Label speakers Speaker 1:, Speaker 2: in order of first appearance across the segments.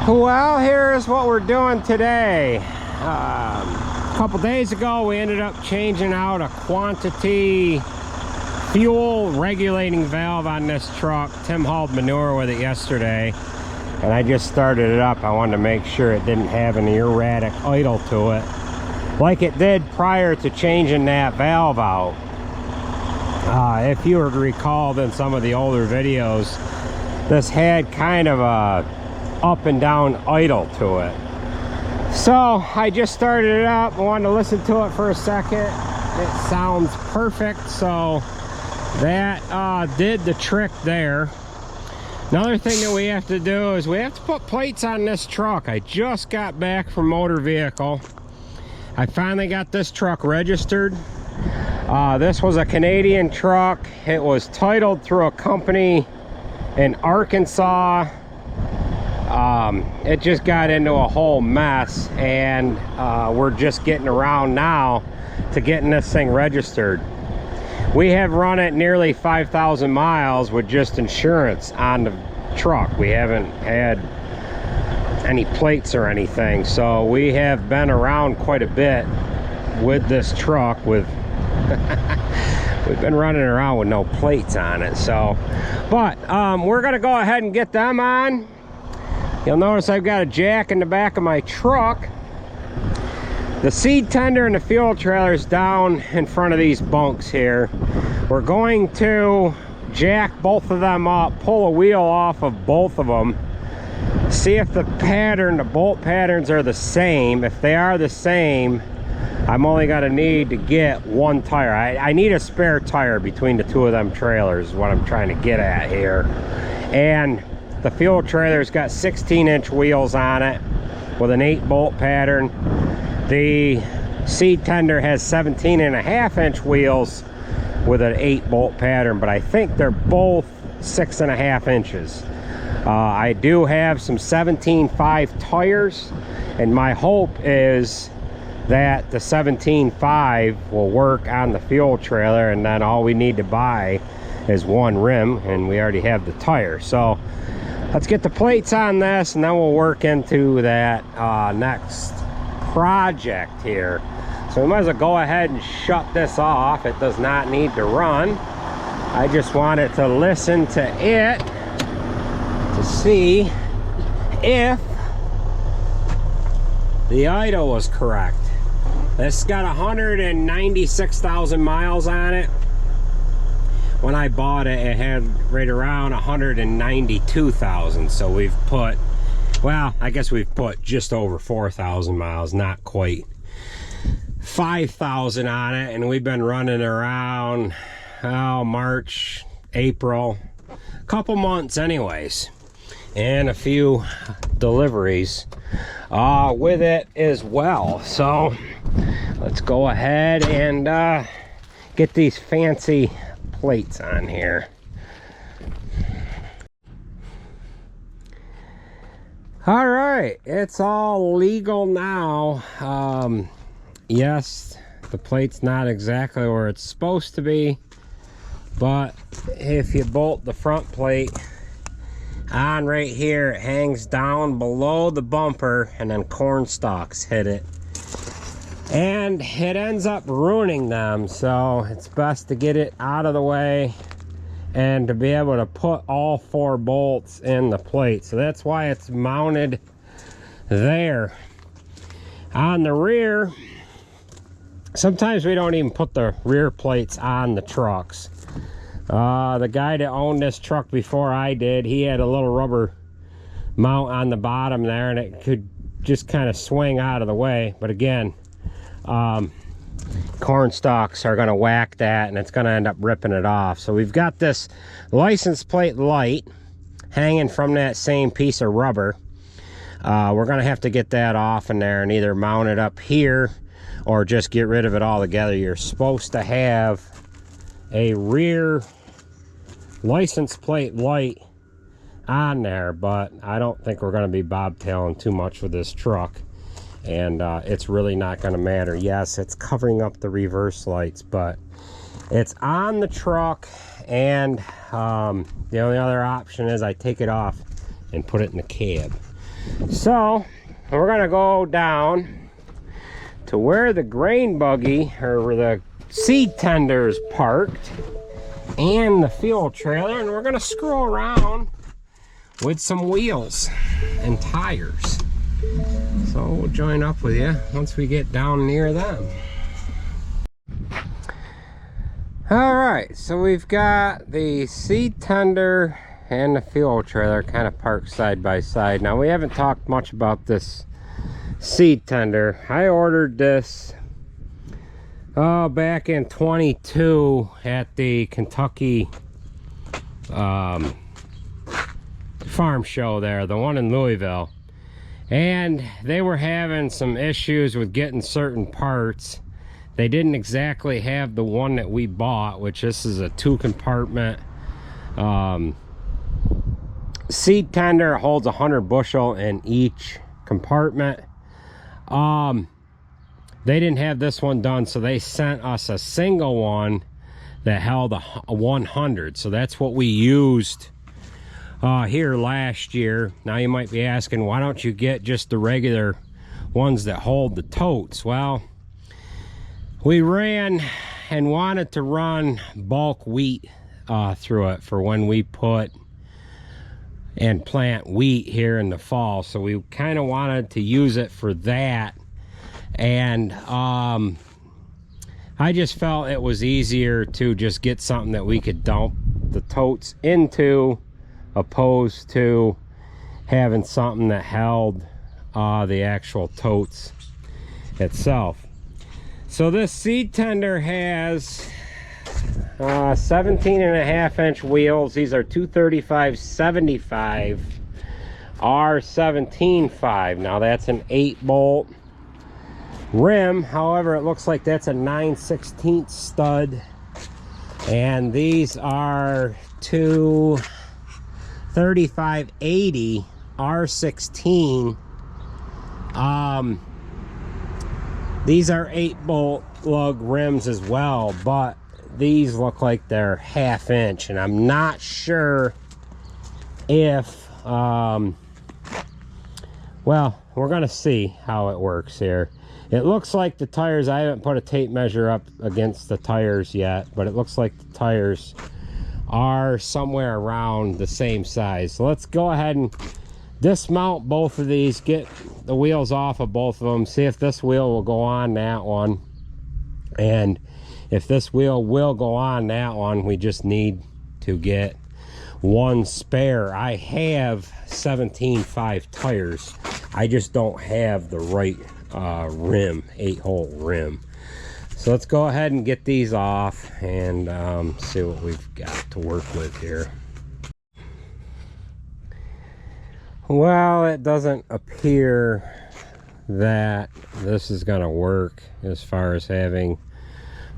Speaker 1: Well, here's what we're doing today. A couple days ago we ended up changing out a quantity fuel regulating valve on this truck. Tim hauled manure with it yesterday and I just started it up. I wanted to make sure it didn't have an erratic idle to it like it did prior to changing that valve out. If you were to recall in some of the older videos, this had kind of a up and down idle to it. So I just started it up. I wanted to listen to it for a second. It sounds perfect, so that did the trick there. Another thing that we have to do is we have to put plates on this truck. I just got back from motor vehicle. I finally got this truck registered. This was a Canadian truck. It was titled through a company in Arkansas. It just got into a whole mess, and we're just getting around now to getting this thing registered. We have run it nearly 5,000 miles with just insurance on the truck. We haven't had any plates or anything, so we have been around quite a bit with this truck. With we've been running around with no plates on it. So but we're gonna go ahead and get them on. You'll notice I've got a jack in the back of my truck. The seed tender and the fuel trailer is down in front of these bunks here. We're going to jack both of them up, pull a wheel off of both of them, see if the pattern, the bolt patterns are the same. If they are the same, I'm only gonna need to get one tire. I need a spare tire between the two of them trailers, is what I'm trying to get at here. And the fuel trailer's got 16-inch wheels on it with an 8-bolt pattern. The seed tender has 17.5-inch wheels with an 8-bolt pattern, but I think they're both 6.5 inches. I do have some 17.5 tires, and my hope is that the 17.5 will work on the fuel trailer, and then all we need to buy is one rim, and we already have the tire. So let's get the plates on this, and then we'll work into that next project here. So we might as well go ahead and shut this off. It does not need to run. I just wanted to listen to it to see if the idle was correct. This got 196,000 miles on it. When I bought it, it had right around 192,000. So we've put, well, I guess we've put just over 4,000 miles, not quite 5,000 on it. And we've been running around, March, April, a couple months anyways. And a few deliveries with it as well. So let's go ahead and get these fancy plates on here. All right, it's all legal now. Yes, the plate's not exactly where it's supposed to be, but if you bolt the front plate on right here, it hangs down below the bumper, and then corn stalks hit it, and it ends up ruining them. So it's best to get it out of the way and to be able to put all 4 bolts in the plate. So that's why it's mounted there. On the rear, sometimes we don't even put the rear plates on the trucks. The guy that owned this truck before I did, he had a little rubber mount on the bottom there, and it could just kind of swing out of the way. But again, corn stalks are going to whack that, and it's going to end up ripping it off. So we've got this license plate light hanging from that same piece of rubber. We're going to have to get that off in there and either mount it up here or just get rid of it altogether. You're supposed to have a rear license plate light on there, but I don't think we're going to be bobtailing too much with this truck, and it's really not going to matter. Yes, it's covering up the reverse lights, but it's on the truck, and the only other option is I take it off and put it in the cab. So we're gonna go down to where the grain buggy or where the seed tender is parked and the fuel trailer, and we're gonna screw around with some wheels and tires. So we'll join up with you once we get down near them. All right, so we've got the seed tender and the fuel trailer kind of parked side by side. Now, we haven't talked much about this seed tender. I ordered this back in 22 at the Kentucky farm show there, the one in Louisville. And they were having some issues with getting certain parts. They didn't exactly have the one that we bought, which this is a 2-compartment seed tender. It holds 100 bushel in each compartment. They didn't have this one done, so they sent us a single one that held a 100. So that's what we used here last year. Now you might be asking, why don't you get just the regular ones that hold the totes? Well, we ran and wanted to run bulk wheat through it for when we put and plant wheat here in the fall. So we kind of wanted to use it for that. And I just felt it was easier to just get something that we could dump the totes into, opposed to having something that held the actual totes itself. So this seed tender has 17.5-inch wheels. These are 235/75 R17.5. Now that's an 8-bolt rim. However, it looks like that's a 9/16 stud. And these are 235/80 R16. These are 8-bolt lug rims as well, but these look like they're 1/2 inch, and I'm not sure if well, we're gonna see how it works here. It looks like the tires, I haven't put a tape measure up against the tires yet, but it looks like the tires are somewhere around the same size. So let's go ahead and dismount both of these, get the wheels off of both of them, see if this wheel will go on that one. And if this wheel will go on that one, we just need to get one spare. I have 17.5 tires. I just don't have the right rim, 8-hole rim. So let's go ahead and get these off and see what we've got to work with here. Well, it doesn't appear that this is going to work as far as having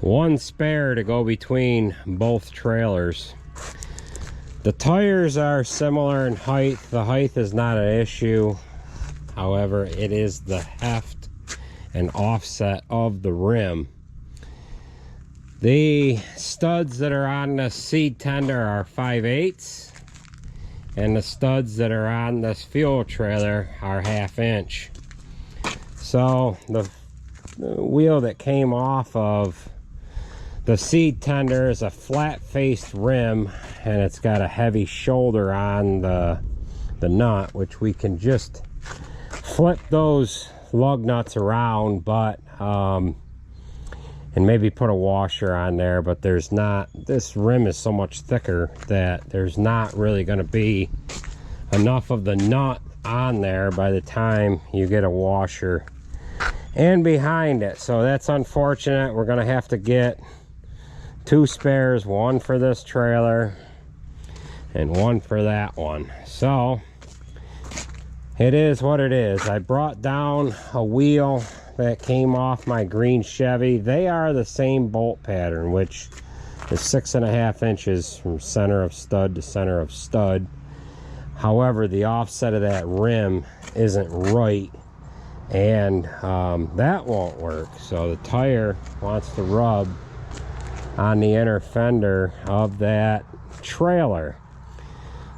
Speaker 1: one spare to go between both trailers. The tires are similar in height. The height is not an issue. However, it is the heft and offset of the rim. The studs that are on the seed tender are 5/8, and the studs that are on this fuel trailer are 1/2 inch. So the wheel that came off of the seed tender is a flat-faced rim, and it's got a heavy shoulder on the nut, which we can just flip those lug nuts around, but and maybe put a washer on there, but there's not, this rim is so much thicker that there's not really going to be enough of the nut on there by the time you get a washer and behind it. So that's unfortunate. We're going to have to get 2 spares, one for this trailer and one for that one. So it is what it is. I brought down a wheel that came off my green Chevy. They are the same bolt pattern, which is 6.5 inches from center of stud to center of stud. However, the offset of that rim isn't right, and that won't work. So the tire wants to rub on the inner fender of that trailer.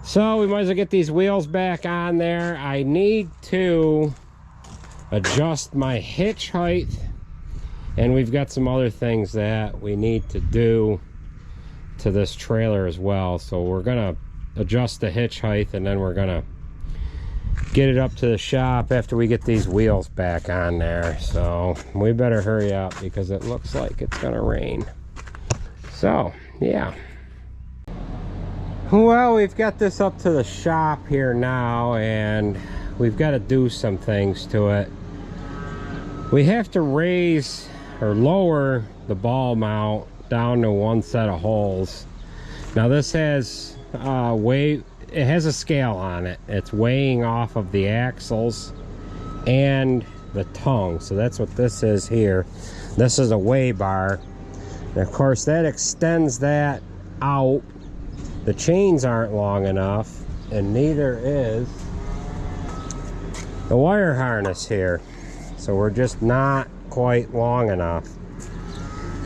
Speaker 1: So we might as well get these wheels back on there. I need to adjust my hitch height, and we've got some other things that we need to do to this trailer as well. So we're gonna adjust the hitch height, and then we're gonna get it up to the shop after we get these wheels back on there. So we better hurry up because it looks like it's gonna rain. So yeah, well, we've got this up to the shop here now, and we've got to do some things to it. We have to raise or lower the ball mount down to one set of holes. Now this has it has a scale on it. It's weighing off of the axles and the tongue. So that's what this is here. This is a weigh bar. And of course that extends that out. The chains aren't long enough, and neither is the wire harness here. So we're just not quite long enough.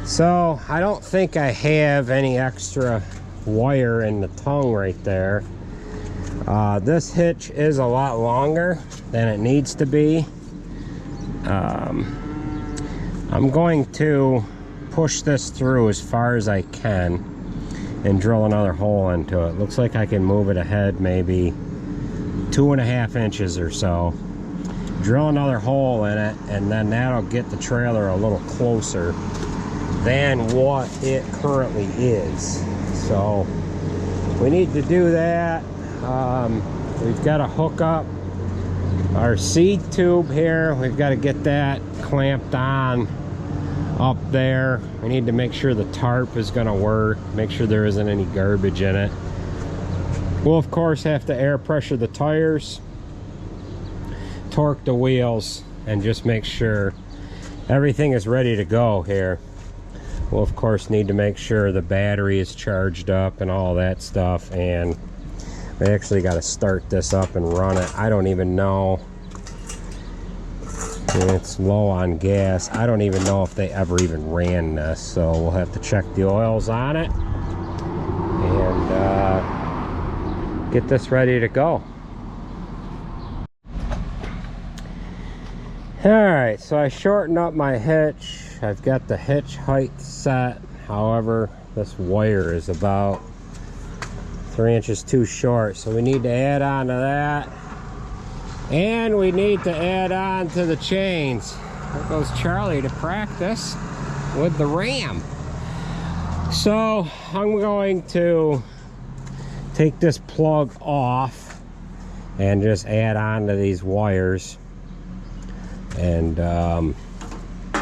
Speaker 1: So I don't think I have any extra wire in the tongue right there. This hitch is a lot longer than it needs to be. I'm going to push this through as far as I can and drill another hole into it. Looks like I can move it ahead maybe 2.5 inches or so. Drill another hole in it, and then that'll get the trailer a little closer than what it currently is. So we need to do that. We've got to hook up our seed tube here. We've got to get that clamped on up there. We need to make sure the tarp is going to work, make sure there isn't any garbage in it. We'll of course have to air pressure the tires, torque the wheels, and just make sure everything is ready to go here. We'll of course need to make sure the battery is charged up and all that stuff, and we actually got to start this up and run it. I don't even know. It's low on gas. I don't even know if they ever even ran this, so we'll have to check the oils on it and get this ready to go. Alright, so I shortened up my hitch. I've got the hitch height set. However, this wire is about 3 inches too short, so we need to add on to that. And we need to add on to the chains. There goes Charlie to practice with the ram. So I'm going to take this plug off and just add on to these wires and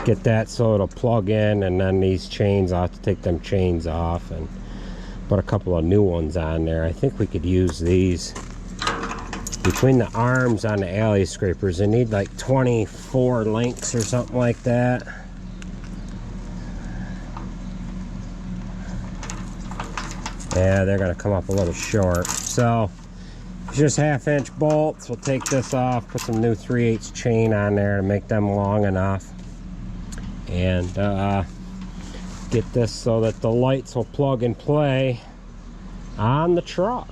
Speaker 1: get that so it'll plug in, and then these chains, I'll have to take them chains off and put a couple of new ones on there. I think we could use these. Between the arms on the alley scrapers, they need like 24 links or something like that. Yeah, they're gonna come up a little short. So just 1/2 inch bolts. We'll take this off, put some new 3/8 chain on there to make them long enough, and get this so that the lights will plug and play on the truck.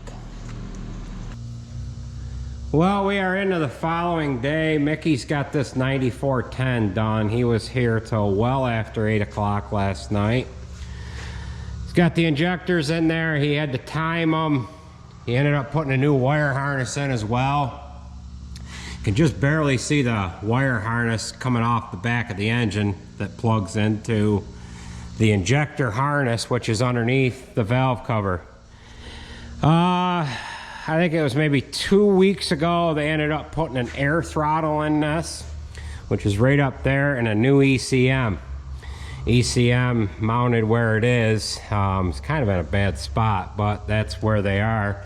Speaker 1: Well, we are into the following day. Mickey's got this 9410 done. He was here till well after 8 o'clock last night. He's got the injectors in there. He had to time them. He ended up putting a new wire harness in as well. You can just barely see the wire harness coming off the back of the engine that plugs into the injector harness, which is underneath the valve cover. I think it was maybe 2 weeks ago they ended up putting an air throttle in this, which is right up there, and a new ECM. ECM mounted where it is. It's kind of in a bad spot, but that's where they are.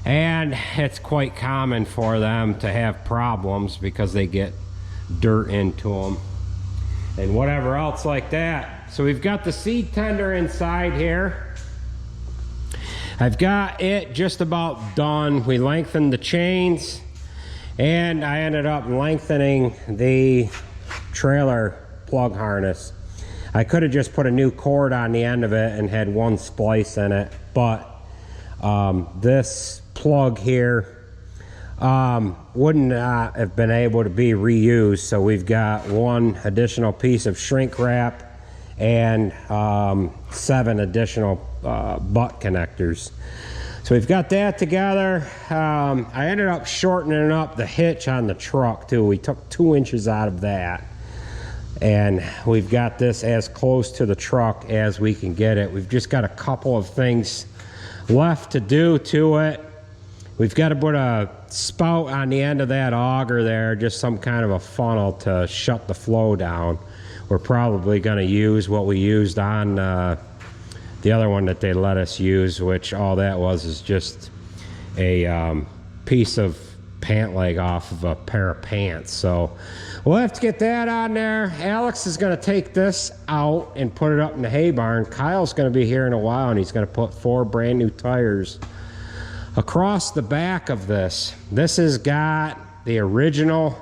Speaker 1: And it's quite common for them to have problems because they get dirt into them and whatever else like that. So we've got the seed tender inside here. I've got it just about done. We lengthened the chains, and I ended up lengthening the trailer plug harness. I could have just put a new cord on the end of it and had one splice in it, but this plug here wouldn't have been able to be reused, so we've got one additional piece of shrink wrap and 7 additional butt connectors. So we've got that together. I ended up shortening up the hitch on the truck too. We took 2 inches out of that, and we've got this as close to the truck as we can get it. We've just got a couple of things left to do to it. We've got to put a spout on the end of that auger there, just some kind of a funnel to shut the flow down. We're probably going to use what we used on the other one that they let us use, which all that was is just a piece of pant leg off of a pair of pants. So we'll have to get that on there. Alex is going to take this out and put it up in the hay barn. Kyle's going to be here in a while, and he's going to put 4 brand new tires across the back of this. This has got the original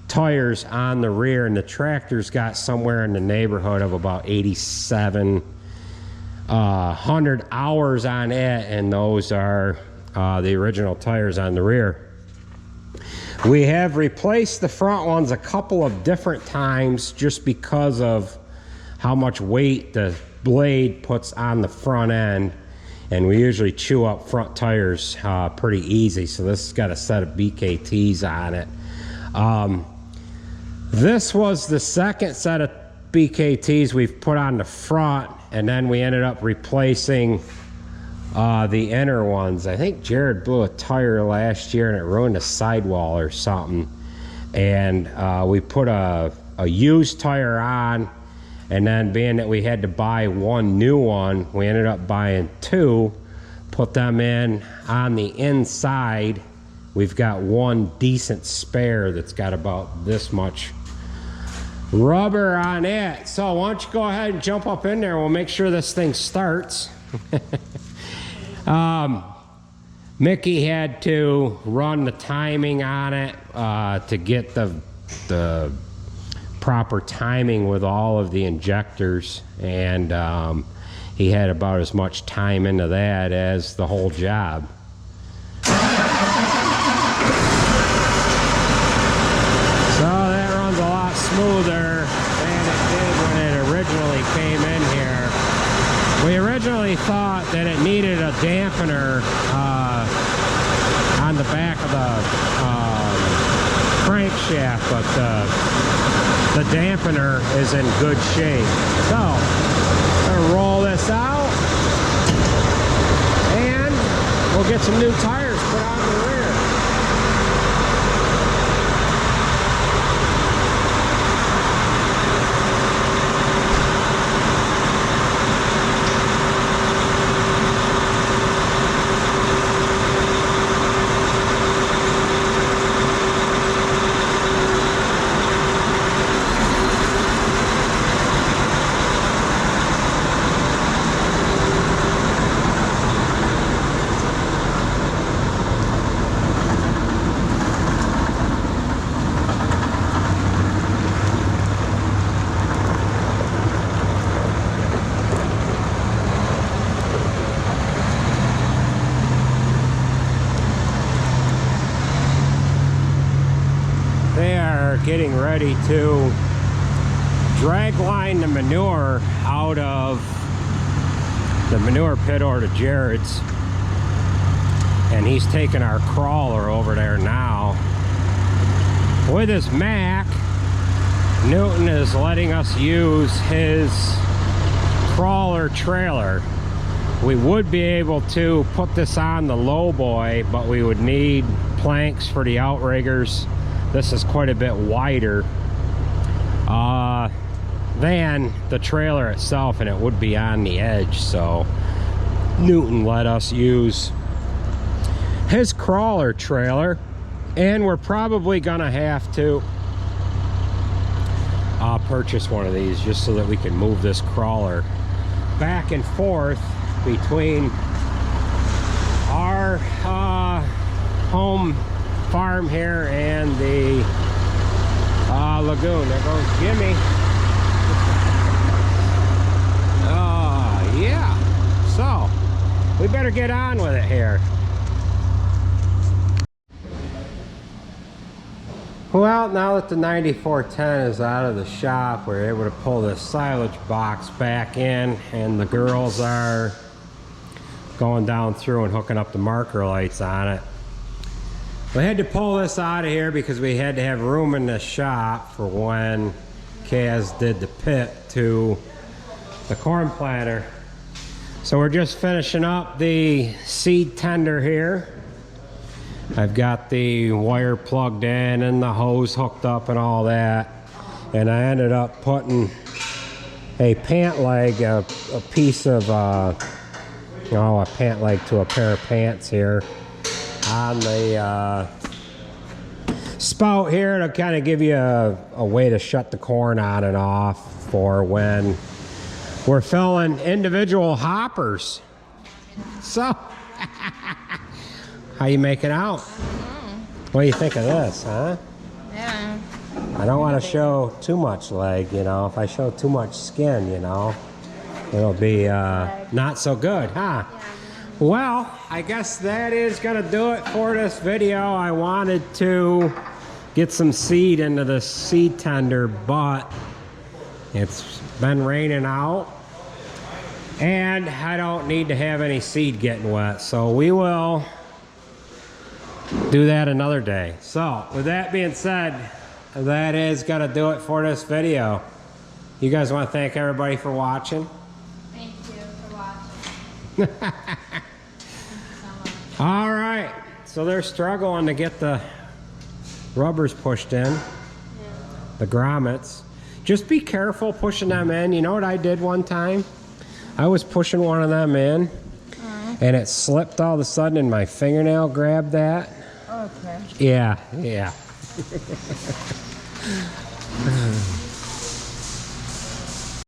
Speaker 1: tires on the rear, and the tractor's got somewhere in the neighborhood of about 8,700 hours on it, and those are the original tires on the rear. We have replaced the front ones a couple of different times just because of how much weight the blade puts on the front end, and we usually chew up front tires pretty easy, so this has got a set of BKTs on it. This was the second set of BKTs we've put on the front, and then we ended up replacing the inner ones. I think Jared blew a tire last year and it ruined a sidewall or something, and we put a used tire on, and then being that we had to buy 1 new one, we ended up buying 2, put them in on the inside. We've got 1 decent spare that's got about this much rubber on it. So why don't you go ahead and jump up in there, we'll make sure this thing starts. Mickey had to run the timing on it to get the proper timing with all of the injectors, and he had about as much time into that as the whole job. So that runs a lot smoother than it did when it originally came in here. We originally thought that it needed a dampener on the back of the crankshaft, but the dampener is in good shape. So I'm gonna roll this out, and we'll get some new tires put on the rear. Getting ready to drag line the manure out of the manure pit over to Jared's, and he's taking our crawler over there now. With his Mac, Newton is letting us use his crawler trailer. We would be able to put this on the lowboy, but we would need planks for the outriggers. This is quite a bit wider than the trailer itself, and it would be on the edge, so Newton let us use his crawler trailer, and we're probably gonna have to purchase one of these just so that we can move this crawler back and forth between our home farm here and the lagoon. There goes Jimmy. Yeah, so we better get on with it here. Well, now that the 9410 is out of the shop, we're able to pull this silage box back in, and the girls are going down through and hooking up the marker lights on it. We had to pull this out of here because we had to have room in the shop for when Kaz did the pit to the corn planter. So we're just finishing up the seed tender here. I've got the wire plugged in and the hose hooked up and all that. And I ended up putting a pant leg, a piece of, you know, a pant leg to a pair of pants here on the spout here to kind of give you a way to shut the corn on and off for when we're filling individual hoppers. So, how you make it out? What do you think of this, huh?
Speaker 2: Yeah.
Speaker 1: I don't want to show too much leg, you know. If I show too much skin, you know, it'll be not so good, huh?
Speaker 2: Yeah.
Speaker 1: Well, I guess that is going to do it for this video. I wanted to get some seed into the seed tender, but it's been raining out and I don't need to have any seed getting wet, so we will do that another day. So with that being said, that is going to do it for this video. You guys want to thank everybody for watching?
Speaker 2: Thank you for watching. Thank you so much.
Speaker 1: All right, so they're struggling to get the rubbers pushed in, the grommets. Just be careful pushing them in. You know what I did one time? I was pushing one of them in, and it slipped all of a sudden, and my fingernail grabbed that.
Speaker 2: Okay.
Speaker 1: Yeah, yeah.